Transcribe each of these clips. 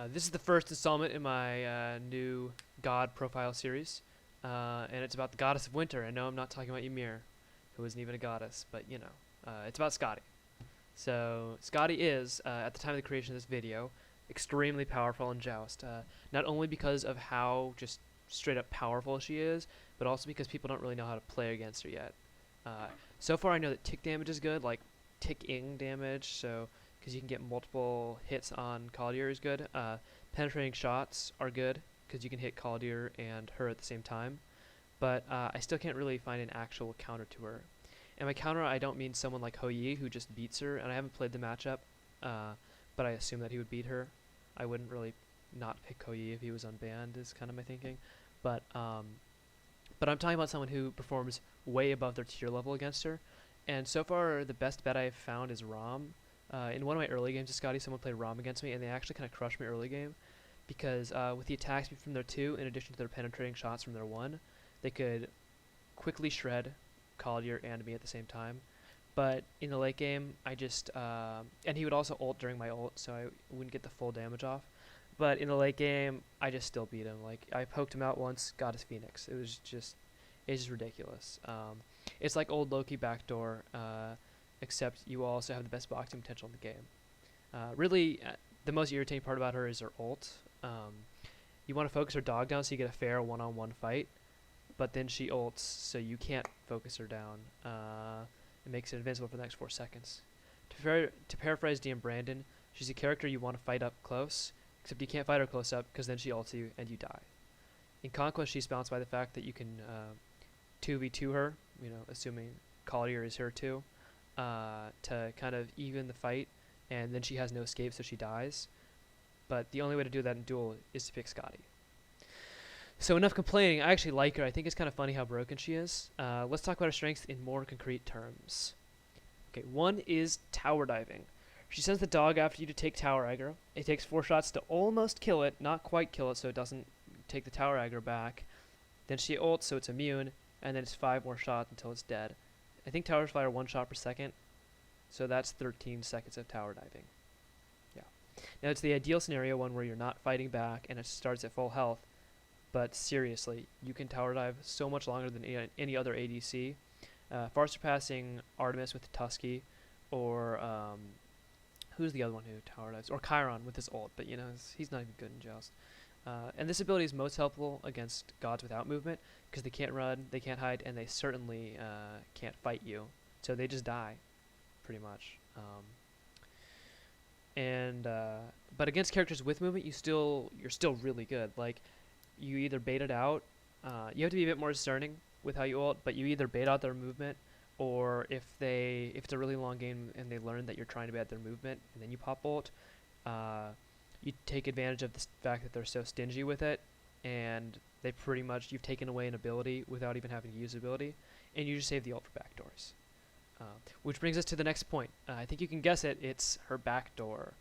This is the first installment in my new god profile series, and it's about the goddess of winter. I know I'm not talking about Ymir, who isn't even a goddess, but you know, it's about Skadi. So Skadi is, at the time of the creation of this video, extremely powerful in Joust. Not only because of how just straight up powerful she is, but also because people don't really know how to play against her yet. So far, I know that tick damage is good, like ticking damage. So because you can get multiple hits on Kaldir is good. Penetrating shots are good because you can hit Kaldir and her at the same time. But I still can't really find an actual counter to her. And by counter, I don't mean someone like Yi who just beats her. And I haven't played the matchup, but I assume that he would beat her. I wouldn't really not pick Yi if he was unbanned, is kind of my thinking. But I'm talking about someone who performs way above their tier level against her. And so far, the best bet I've found is Rom. In one of my early games of Skadi, someone played Rom against me, and they actually kind of crushed me early game. Because with the attack speed from their 2, in addition to their penetrating shots from their 1, they could quickly shred Kaldir and me at the same time. But in the late game, I just... and he would also ult during my ult, so I wouldn't get the full damage off. But in the late game, I just still beat him. Like, I poked him out once, got his Phoenix. It's just ridiculous. It's like old Loki backdoor, except you also have the best boxing potential in the game. Really, the most irritating part about her is her ult. You want to focus her dog down so you get a fair one-on-one fight, but then she ults, so you can't focus her down. It makes it invincible for the next 4 seconds. To paraphrase DM Brandon, she's a character you want to fight up close, except you can't fight her close up because then she ults you and you die. In Conquest, she's balanced by the fact that you can 2v2 her, assuming Collier is her too, to kind of even the fight, and then she has no escape, so she dies. But the only way to do that in duel is to pick Skadi. So enough complaining. I actually like her. I think it's kind of funny how broken she is. Let's talk about her strengths in more concrete terms. Okay, one is tower diving. She sends the dog after you to take tower aggro. It takes 4 shots to almost kill it, not quite kill it, so it doesn't take the tower aggro back. Then she ults, so it's immune, and then it's 5 more shots until it's dead. I think towers fire 1 shot per second, so that's 13 seconds of tower diving. Yeah. Now it's the ideal scenario, one where you're not fighting back and it starts at full health, but seriously, you can tower dive so much longer than any other ADC, far surpassing Artemis with Tusky, or who's the other one who tower dives? Or Chiron with his ult, but he's not even good in Joust. And this ability is most helpful against gods without movement, because they can't run, they can't hide, and they certainly can't fight you. So they just die, pretty much. But against characters with movement, you're still really good. Like, you either bait it out. You have to be a bit more discerning with how you ult, but you either bait out their movement, or if it's a really long game and they learn that you're trying to bait out their movement, and then you pop ult, you take advantage of the fact that they're so stingy with it, and they pretty much, you've taken away an ability without even having to use ability, and you just save the ult for backdoors. Which brings us to the next point. I think you can guess it. It's her backdoor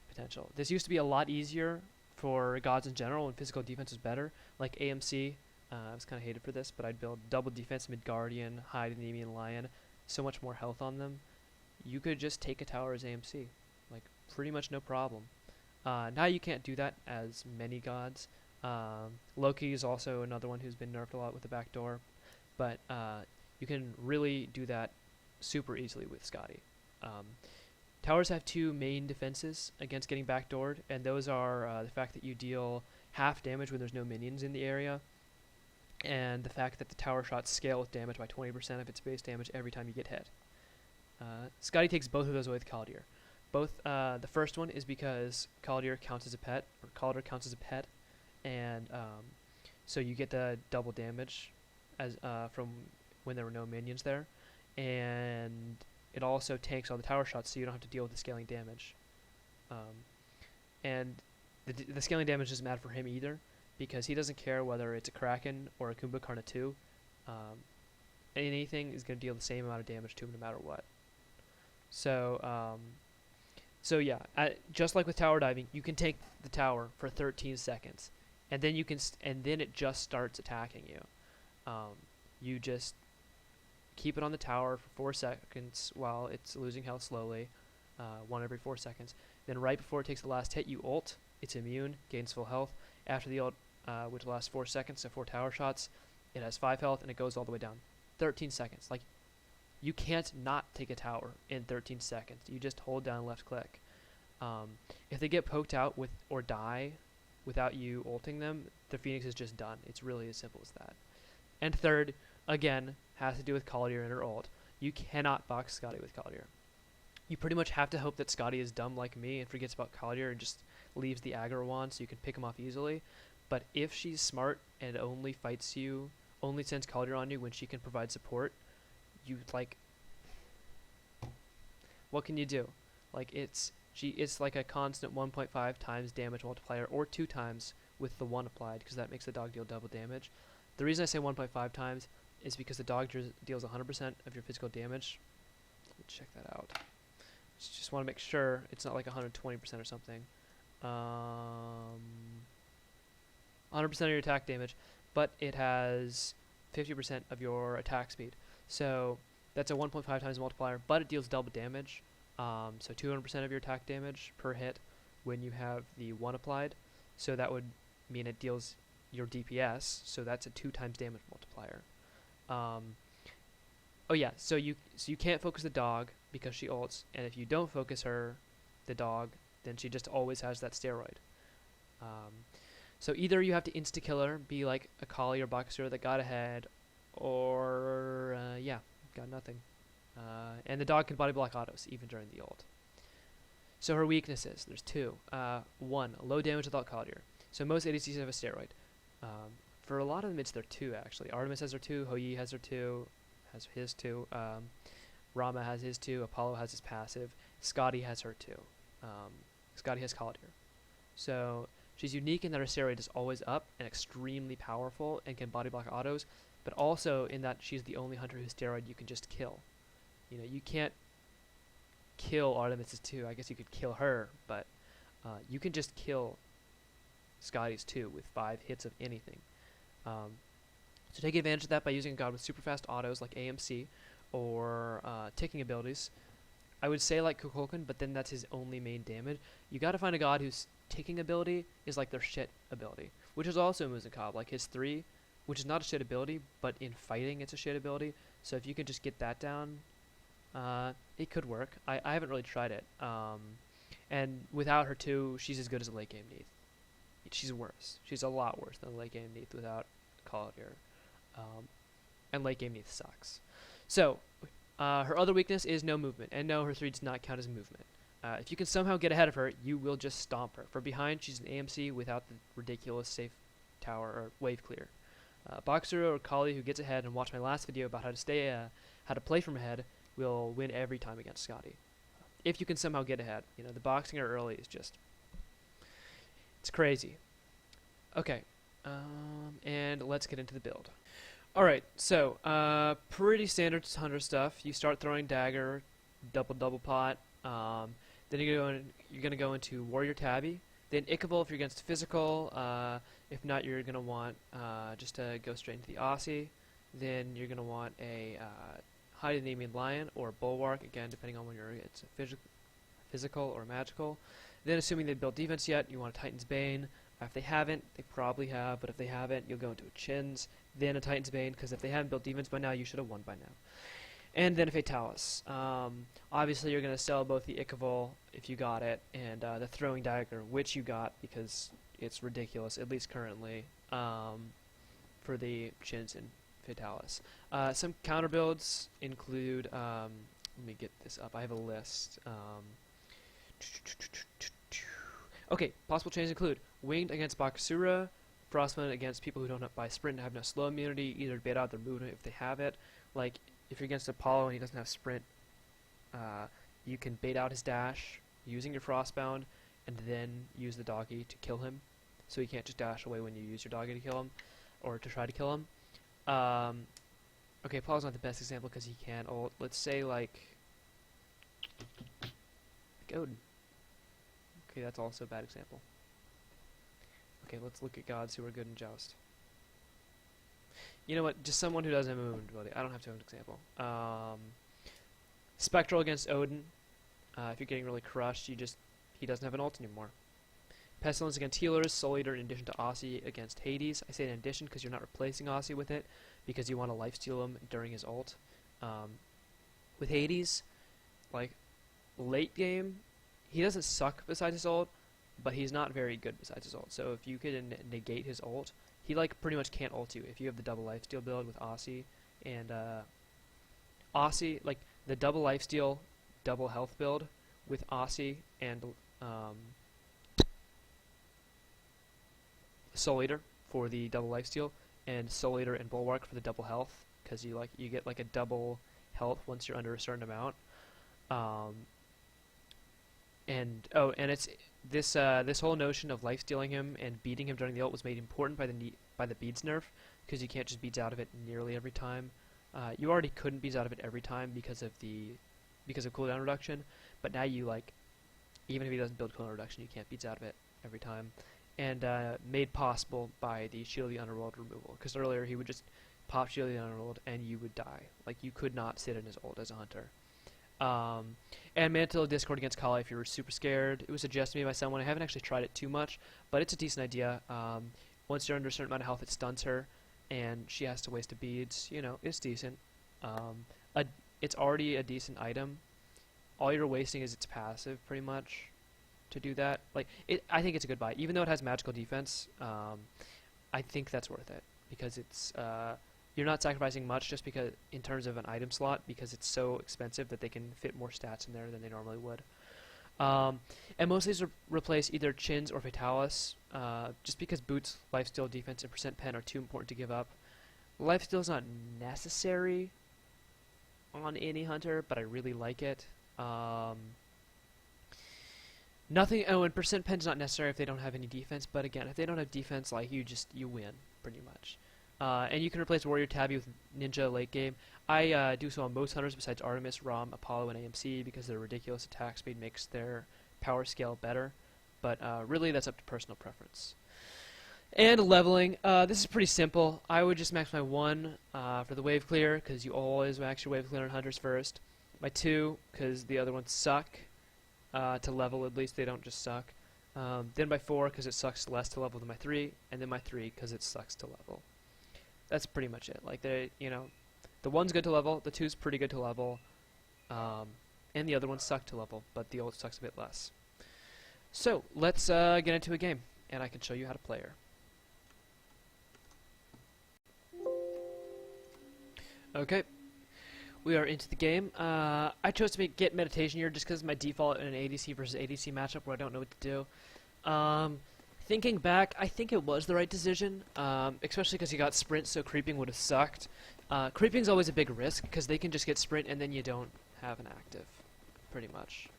potential. This used to be a lot easier for gods in general when physical defense was better. Like AMC, I was kind of hated for this, but I'd build double defense, mid guardian, hide, Nemean lion, so much more health on them. You could just take a tower as AMC. Like, pretty much no problem. Now you can't do that as many gods. Loki is also another one who's been nerfed a lot with the backdoor, but you can really do that super easily with Skadi. Towers have 2 main defenses against getting backdoored, and those are the fact that you deal half damage when there's no minions in the area, and the fact that the tower shots scale with damage by 20% of its base damage every time you get hit. Skadi takes both of those away with Kaldir. The first one is because Kaldir counts as a pet, or Kaldir counts as a pet, and so you get the double damage as from when there were no minions there, and it also tanks all the tower shots, so you don't have to deal with the scaling damage. And the scaling damage doesn't matter for him either, because he doesn't care whether it's a Kraken or a Kumbhakarna 2. Anything is going to deal the same amount of damage to him no matter what. So yeah, just like with tower diving, you can take the tower for 13 seconds, and then and then it just starts attacking you. You just keep it on the tower for 4 seconds while it's losing health slowly, 1 every 4 seconds. Then right before it takes the last hit, you ult. It's immune, gains full health. After the ult, which lasts 4 seconds, so 4 tower shots, it has 5 health, and it goes all the way down. 13 seconds. Like, you can't not take a tower in 13 seconds. You just hold down left click. If they get poked out with or die without you ulting them, the Phoenix is just done. It's really as simple as that. And third, again, has to do with Collier and her ult. You cannot box Skadi with Collier. You pretty much have to hope that Skadi is dumb like me and forgets about Collier and just leaves the aggro wand so you can pick him off easily. But if she's smart and only fights you, only sends Collier on you when she can provide support, you like, what can you do? Like, it's like a constant 1.5 times damage multiplier, or 2 times with the 1 applied, because that makes the dog deal double damage. The reason I say 1.5 times is because the dog deals 100% of your physical damage. Let me check that out. Just want to make sure it's not like 120% or something. 100% of your attack damage, but it has 50% of your attack speed. So that's a 1.5 times multiplier, but it deals double damage. So 200% of your attack damage per hit when you have the 1 applied. So that would mean it deals your DPS, so that's a 2 times damage multiplier. Oh yeah, so you can't focus the dog because she ults, and if you don't focus her, the dog, then she just always has that steroid. So either you have to insta-kill her, be like a Kali or Boxer that got ahead, or yeah, got nothing. And the dog can body block autos even during the ult. So her weaknesses, there's 2. 1, low damage without Collier. So most ADCs have a steroid. For a lot of them, it's their 2 actually. Artemis has her 2, Hou has her 2, has his 2. Rama has his 2. Apollo has his passive. Skadi has her 2. Skadi has Collier. So she's unique in that her steroid is always up and extremely powerful and can body block autos, but also in that she's the only hunter whose steroid you can just kill. You know, you can't kill Artemis' 2. I guess you could kill her, but you can just kill Skadi's 2 with 5 hits of anything. So take advantage of that by using a god with super fast autos like AMC or ticking abilities. I would say like Kukulkan, but then that's his only main damage. You gotta find a god whose ticking ability is like their shit ability, which is also Muzakab, like his 3, which is not a shit ability, but in fighting it's a shit ability. So if you could just get that down, it could work. I haven't really tried it. And without her 2, she's as good as a late game Neath. She's worse. She's a lot worse than a late game Neath without Collier. And late game Neath sucks. So, her other weakness is no movement. And no, her 3 does not count as movement. If you can somehow get ahead of her, you will just stomp her. From behind, she's an AMC without the ridiculous safe tower or wave clear. Boxer or Kali who gets ahead and watch my last video about how to play from ahead will win every time against Skadi. If you can somehow get ahead. You know, the boxing her early is just, it's crazy. Okay, and let's get into the build. Alright, so, pretty standard hunter stuff. You start throwing dagger, double pot, then you're gonna go into warrior tabby, then Ichable if you're against physical, if not you're gonna want just to go straight into the Aussie, then you're gonna want a hide the Nemean lion or bulwark, again depending on when it's a physical or magical. Then assuming they've built defense yet, you want a Titan's Bane. If they haven't, they probably have, but if they haven't, you'll go into a Chins, then a Titan's Bane, because if they haven't built defense by now, you should have won by now. And then a Fatalis. Obviously, you're going to sell both the Ichable, if you got it, and the Throwing Dagger, which you got, because it's ridiculous, at least currently, for the Chins and Fatalis. Some counter builds include, let me get this up, I have a list. Okay, possible changes include Winged against Bakasura, Frostman against people who don't buy Sprint and have no slow immunity, either bait out their movement if they have it. Like, if you're against Apollo and he doesn't have Sprint, you can bait out his dash using your Frostbound and then use the doggy to kill him. So he can't just dash away when you use your doggy to kill him, or to try to kill him. Okay, Apollo's not the best example because he can ult. Let's say, like Odin. Okay, that's also a bad example. Okay, let's look at gods who are good in Joust. You know what? Just someone who doesn't have a movement ability. I don't have to have an example. Spectral against Odin. If you're getting really crushed, you just he doesn't have an ult anymore. Pestilence against healers, Soul Eater in addition to Aussie against Hades. I say in addition because you're not replacing Aussie with it, because you want to lifesteal him during his ult. With Hades, like, late game, he doesn't suck besides his ult, but he's not very good besides his ult. So if you can negate his ult, he like pretty much can't ult you. If you have the double lifesteal build with Aussie and Aussie, like the double lifesteal, double health build with Aussie and Soul Eater for the double lifesteal, and Soul Eater and Bulwark for the double health, because you get like a double health once you're under a certain amount. And it's this whole notion of lifestealing him and beating him during the ult was made important by the beads nerf, because you can't just beads out of it nearly every time. You already couldn't beads out of it every time because of cooldown reduction, but now you like, even if he doesn't build cooldown reduction, you can't beads out of it every time. And made possible by the Shield of the Underworld removal, because earlier he would just pop Shield of the Underworld and you would die. Like, you could not sit in his ult as a hunter. And Mantle of Discord against Kali if you were super scared. It was suggested to me by someone. I haven't actually tried it too much, but it's a decent idea. Once you're under a certain amount of health, it stuns her, and she has to waste a beads. You know, it's decent. It's already a decent item. All you're wasting is its passive, pretty much, to do that. Like, I think it's a good buy. Even though it has magical defense, I think that's worth it, because it's you're not sacrificing much just because in terms of an item slot, because it's so expensive that they can fit more stats in there than they normally would. And most of these replace either Chins or Fatalis, just because Boots, Lifesteal, Defense, and Percent Pen are too important to give up. Lifesteal is not necessary on any hunter, but I really like it. Nothing. Oh, and Percent Pen's not necessary if they don't have any defense. But again, if they don't have defense, like you win pretty much. And you can replace Warrior Tabby with Ninja late game. I do so on most hunters besides Artemis, Rom, Apollo, and AMC because their ridiculous attack speed makes their power scale better. But really, that's up to personal preference. And leveling. This is pretty simple. I would just max my 1 for the wave clear, because you always max your wave clear on hunters first. My 2, because the other ones suck. To level, at least they don't just suck. Then my 4, because it sucks less to level than my 3, and then my 3, because it sucks to level. That's pretty much it. Like, the 1's good to level, the 2's pretty good to level, and the other ones suck to level, but the old sucks a bit less. So, let's get into a game, and I can show you how to play her. Okay. We are into the game. I chose to get Meditation here just because my default in an ADC versus ADC matchup where I don't know what to do. Thinking back, I think it was the right decision, especially because you got Sprint, so creeping would have sucked. Creeping's always a big risk because they can just get Sprint and then you don't have an active, pretty much.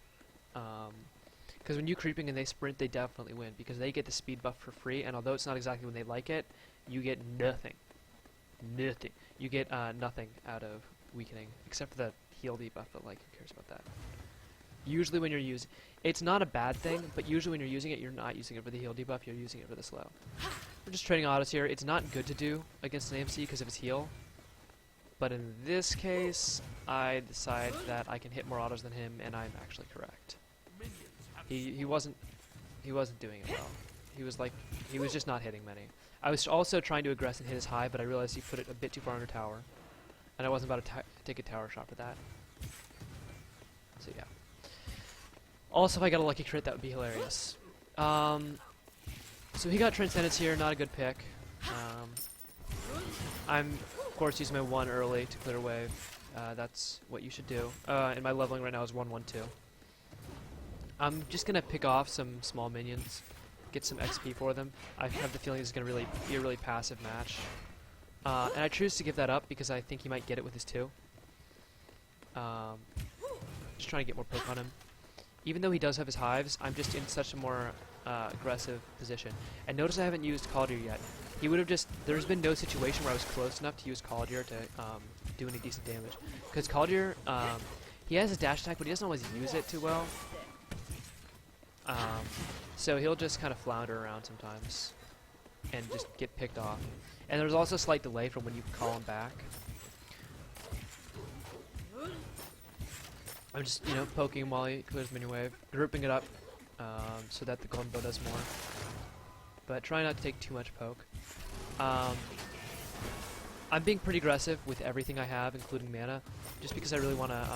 Because when you creeping and they Sprint, they definitely win because they get the speed buff for free, and although it's not exactly when they like it, you get nothing. Nothing. You get nothing out of weakening, except for the heal debuff, but like, who cares about that? Usually when you're using, it's not a bad thing, but usually when you're using it, you're not using it for the heal debuff, you're using it for the slow. We're just trading autos here. It's not good to do against an AMC because of his heal, but in this case, I decide that I can hit more autos than him, and I'm actually correct. He wasn't doing it well. He was just not hitting many. I was also trying to aggress and hit his high, but I realized he put it a bit too far under tower. And I wasn't about to take a tower shot for that. So yeah. Also, if I got a lucky crit, that would be hilarious. So he got Transcendence here, not a good pick. I'm, of course, using my 1 early to clear wave. That's what you should do. And my leveling right now is 1-1-2. I'm just going to pick off some small minions, get some XP for them. I have the feeling this is going to be a really passive match. And I choose to give that up because I think he might get it with his 2. Just trying to get more poke on him. Even though he does have his hives, I'm just in such a more aggressive position. And notice I haven't used Caldir yet. He would have just... There's been no situation where I was close enough to use Caldir to do any decent damage. Because Caldir, he has his dash attack, but he doesn't always use it too well. So he'll just kind of flounder around sometimes and just get picked off. And there's also a slight delay from when you call him back. I'm just, poking him while he clears mini wave, grouping it up, so that the golden bow does more. But try not to take too much poke. I'm being pretty aggressive with everything I have, including mana, just because I really want to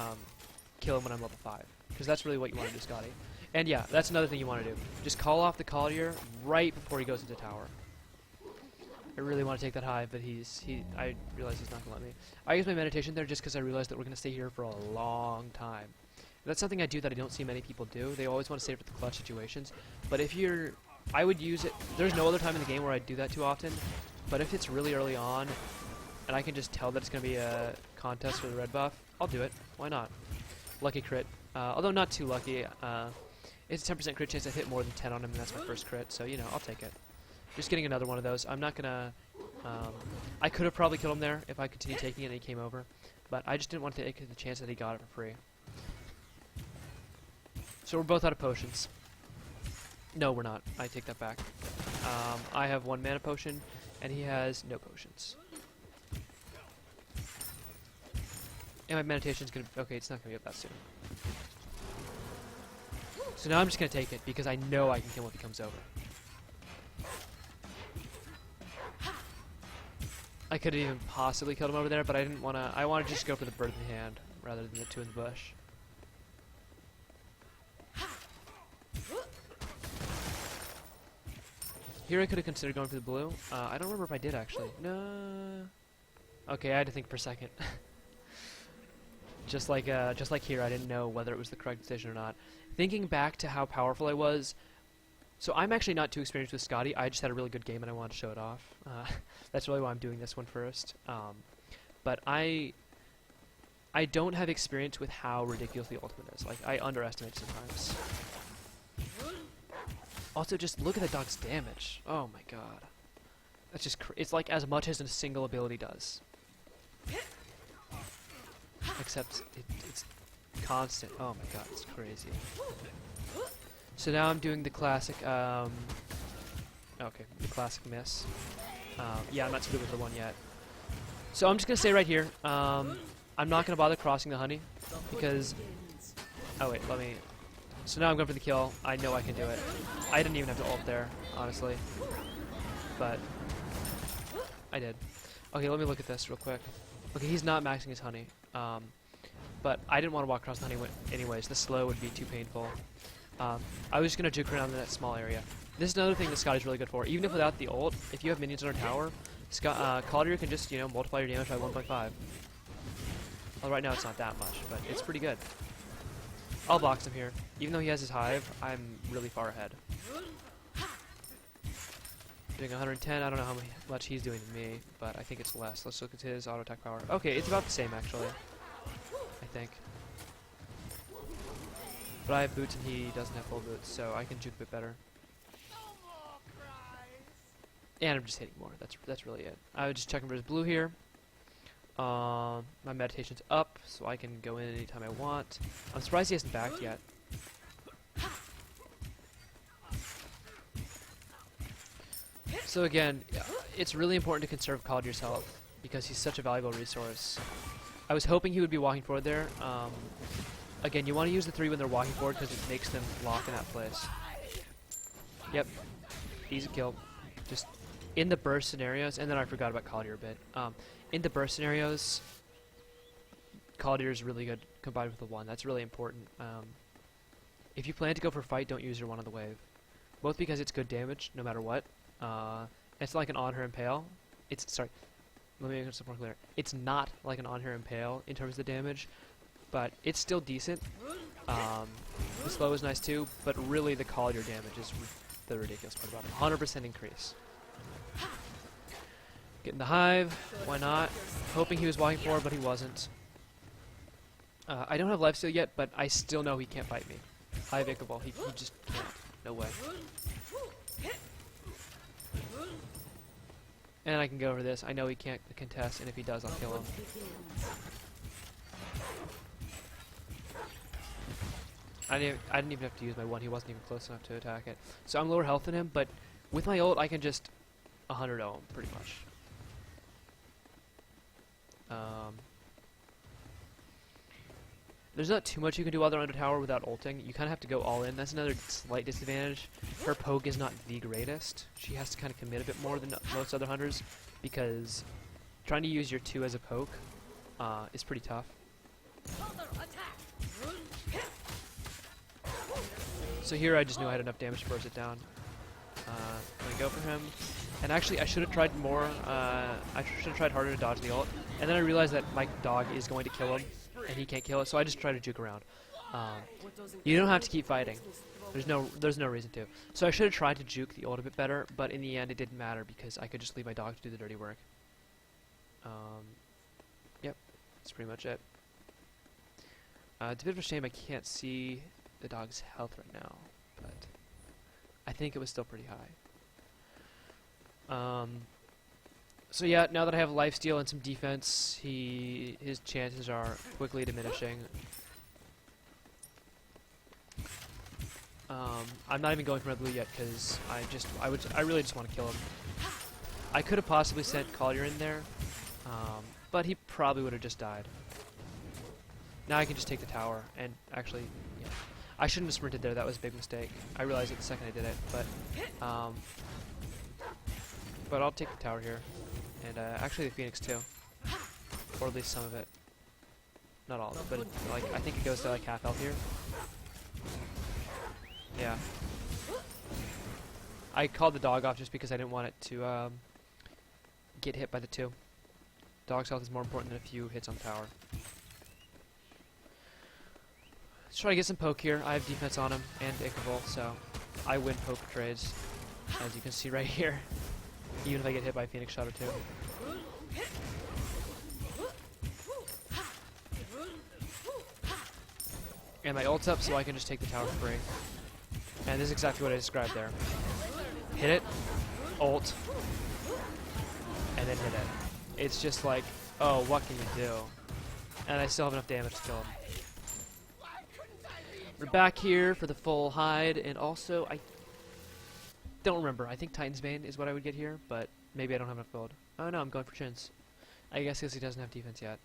kill him when I'm level 5. Because that's really what you want to do, Skadi. And yeah, that's another thing you want to do. Just call off the Collier right before he goes into tower. I really want to take that hive, but I realize he's not going to let me. I use my meditation there just because I realized that we're going to stay here for a long time. That's something I do that I don't see many people do. They always want to save for the clutch situations. But if you're... I would use it... There's no other time in the game where I do that too often. But if it's really early on, and I can just tell that it's going to be a contest for the red buff, I'll do it. Why not? Lucky crit. Although not too lucky. It's a 10% crit chance I hit more than 10 on him, and that's my first crit. So, you know, I'll take it. Just getting another one of those. I'm not going to... I could have probably killed him there if I continued taking it and he came over. But I just didn't want to take the chance that he got it for free. So we're both out of potions. No, we're not. I take that back. I have 1 mana potion, and he has no potions. And my meditation's gonna... Okay, it's not gonna be up that soon. So now I'm just gonna take it, because I know I can kill him if he comes over. I could have even possibly killed him over there, but I didn't wanna... I wanted to just go for the bird in the hand, rather than the 2 in the bush. Here I could have considered going for the blue. I don't remember if I did, actually. No. Okay, I had to think for a second. just like here, I didn't know whether it was the correct decision or not. Thinking back to how powerful I was, so I'm actually not too experienced with Skadi. I just had a really good game and I wanted to show it off. That's really why I'm doing this one first. But I don't have experience with how ridiculous the ultimate is. Like, I underestimate sometimes. Also, just look at the dog's damage. Oh my god. That's just it's like as much as a single ability does. Except it's constant. Oh my god, it's crazy. So now I'm doing the classic, okay, the classic miss. Yeah, I'm not too good with the one yet. So I'm just gonna stay right here. I'm not gonna bother crossing the honey, because... Oh wait, let me... So now I'm going for the kill. I know I can do it. I didn't even have to ult there, honestly. But I did. Okay, let me look at this real quick. Okay, he's not maxing his honey. But I didn't want to walk across the honey anyways. The slow would be too painful. I was just going to juke around in that small area. This is another thing that Skadi's really good for. Even if without the ult, if you have minions on our tower, Collier can just, you know, multiply your damage by 1.5. Well, right now it's not that much, but it's pretty good. I'll box him here. Even though he has his hive, I'm really far ahead. Doing 110, I don't know how much he's doing to me, but I think it's less. Let's look at his auto attack power. Okay, it's about the same actually. I think. But I have boots and he doesn't have full boots, so I can juke a bit better. And I'm just hitting more. That's really it. I would just check him for his blue here. My meditation's up, so I can go in anytime I want. I'm surprised he hasn't backed yet. So again, it's really important to conserve Collier's health, because he's such a valuable resource. I was hoping he would be walking forward there. Again, you want to use the 3 when they're walking forward, because it makes them lock in that place. Yep. Easy kill. Just in the burst scenarios, and then I forgot about Collier a bit. In the burst scenarios, Collier is really good combined with the 1. That's really important. If you plan to go for a fight, don't use your 1 on the wave. Both because it's good damage, no matter what. It's like an on her impale. Sorry, let me make this more clear. It's not like an on her impale in terms of the damage, but it's still decent. The slow is nice too, but really the Collier damage is the ridiculous part about it. 100% increase. Getting the hive, why not? Hoping he was walking forward, but he wasn't. I don't have lifesteal yet, but I still know he can't fight me. Hive Ichabod, he just can't. No way. And I can go over this. I know he can't contest, and if he does, I'll kill him. I didn't even have to use my 1. He wasn't even close enough to attack it. So I'm lower health than him, but with my ult, I can just 100-0 him, pretty much. There's not too much you can do while they're under tower without ulting. You kind of have to go all in. That's another slight disadvantage. Her poke is not the greatest. She has to kind of commit a bit more than most other hunters, because trying to use your 2 as a poke is pretty tough. So here I just knew I had enough damage to burst it down. I'm gonna go for him. And actually I should have tried more, I should have tried harder to dodge the ult. And then I realized that my dog is going to kill him, and he can't kill it, so I just try to juke around. You don't have to keep fighting. There's no reason to. So I should have tried to juke the ult a bit better, but in the end it didn't matter because I could just leave my dog to do the dirty work. Yep, that's pretty much it. It's a bit of a shame I can't see the dog's health right now, but I think it was still pretty high. So yeah, now that I have lifesteal and some defense, his chances are quickly diminishing. I'm not even going for my blue yet because I really just want to kill him. I could have possibly sent Collier in there, but he probably would have just died. Now I can just take the tower, and actually, yeah. I shouldn't have sprinted there, that was a big mistake. I realized it the second I did it, but I'll take the tower here. And actually the Phoenix too. Or at least some of it. Not all of it, but like I think it goes to like half health here. Yeah. I called the dog off just because I didn't want it to get hit by the 2. Dog's health is more important than a few hits on the tower. Let's try to get some poke here. I have defense on him and Ichable, so I win poke trades, as you can see right here. Even if I get hit by a Phoenix shot or 2. And my ult's up so I can just take the tower for free. And this is exactly what I described there. Hit it, ult, and then hit it. It's just like, oh, what can you do? And I still have enough damage to kill him. We're back here for the full hide, and also I don't remember. I think Titan's Bane is what I would get here, but maybe I don't have enough gold. Oh no, I'm going for Chins. I guess because he doesn't have defense yet.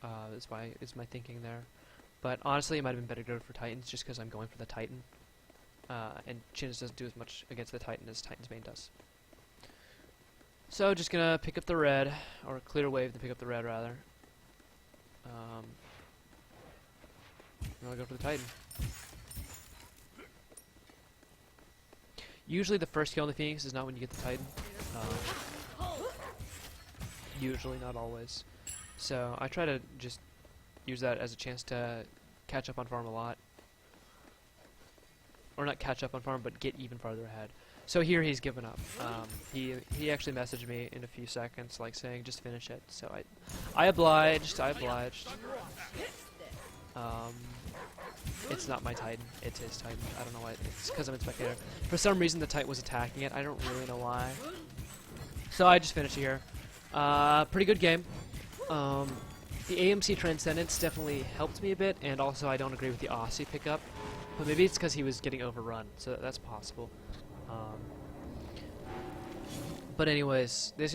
That's why it's my thinking there. But honestly, it might have been better to go for Titans just because I'm going for the Titan. And Chins doesn't do as much against the Titan as Titan's Bane does. So just gonna pick up the red, or clear wave to pick up the red rather. I'll go for the Titan. Usually the first kill on the Phoenix is not when you get the Titan. Usually, not always. So I try to just use that as a chance to catch up on farm a lot. Or not catch up on farm, but get even farther ahead. So here he's given up. He actually messaged me in a few seconds, like saying just finish it. So I obliged. It's not my Titan, it's his Titan. I don't know why. It's because I'm in spectator. For some reason the Titan was attacking it. I don't really know why. So I just finished it here. Pretty good game. The AMC Transcendence definitely helped me a bit, and also I don't agree with the Aussie pickup. But maybe it's because he was getting overrun, so that's possible. But anyways, this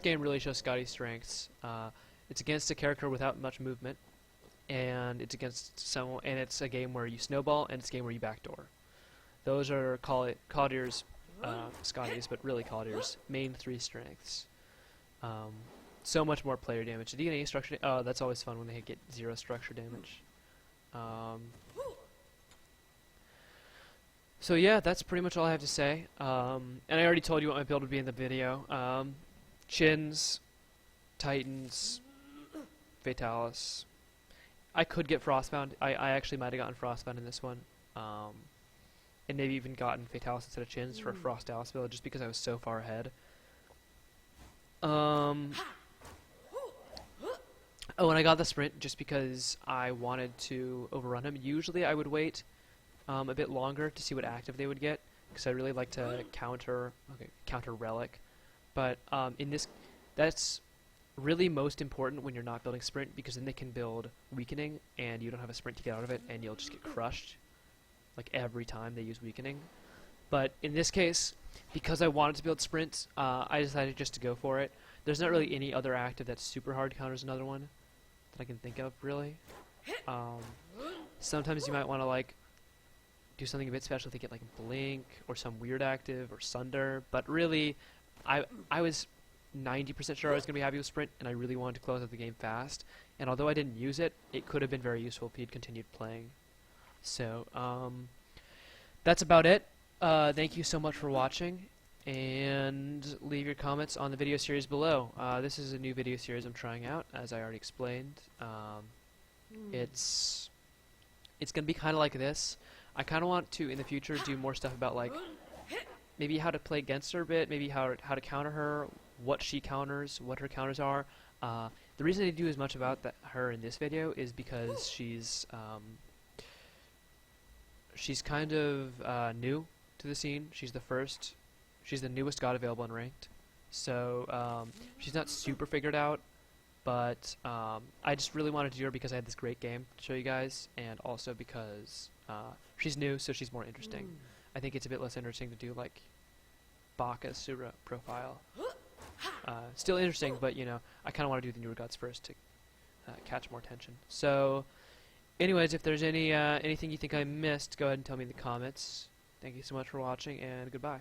game really shows Skadi's strengths. It's against a character without much movement. And it's against someone, and it's a game where you snowball, and it's a game where you backdoor. Those are Caldier's, Skadi's, but really Caldier's main 3 strengths. So much more player damage. Did he get any structure? Oh, that's always fun when they get 0 structure damage. So yeah, that's pretty much all I have to say. And I already told you what my build would be in the video. Chins, Titans, Fatalis. I could get Frostbound. I actually might have gotten Frostbound in this one. And maybe even gotten Fatalis instead of Chins for a Frostalis build just because I was so far ahead. Oh, and I got the sprint just because I wanted to overrun him. Usually I would wait a bit longer to see what active they would get because I really like to counter Relic. But in this, that's really most important when you're not building sprint, because then they can build weakening and you don't have a sprint to get out of it and you'll just get crushed like every time they use weakening. But in this case, because I wanted to build sprint, I decided just to go for it. There's not really any other active that's super hard to counter as another one that I can think of really. Um, Sometimes you might want to like do something a bit special to get like Blink or some weird active or Sunder, but really, I was 90% sure I was going to be happy with Sprint, and I really wanted to close out the game fast. And although I didn't use it, it could have been very useful if he'd continued playing. So that's about it. Thank you so much for watching, and leave your comments on the video series below. This is a new video series I'm trying out, as I already explained. It's going to be kind of like this. I kind of want to, in the future, do more stuff about, like, maybe how to play against her a bit, maybe how to counter her, what she counters, what her counters are. The reason I didn't do as much about her in this video is because she's kind of new to the scene. She's the newest god available in ranked. So she's not super figured out, but I just really wanted to do her because I had this great game to show you guys, and also because she's new, so she's more interesting. I think it's a bit less interesting to do like Baka's Sura profile. Still interesting, but you know, I kind of want to do the newer gods first to catch more attention. So, anyways, if there's anything you think I missed, go ahead and tell me in the comments. Thank you so much for watching, and goodbye.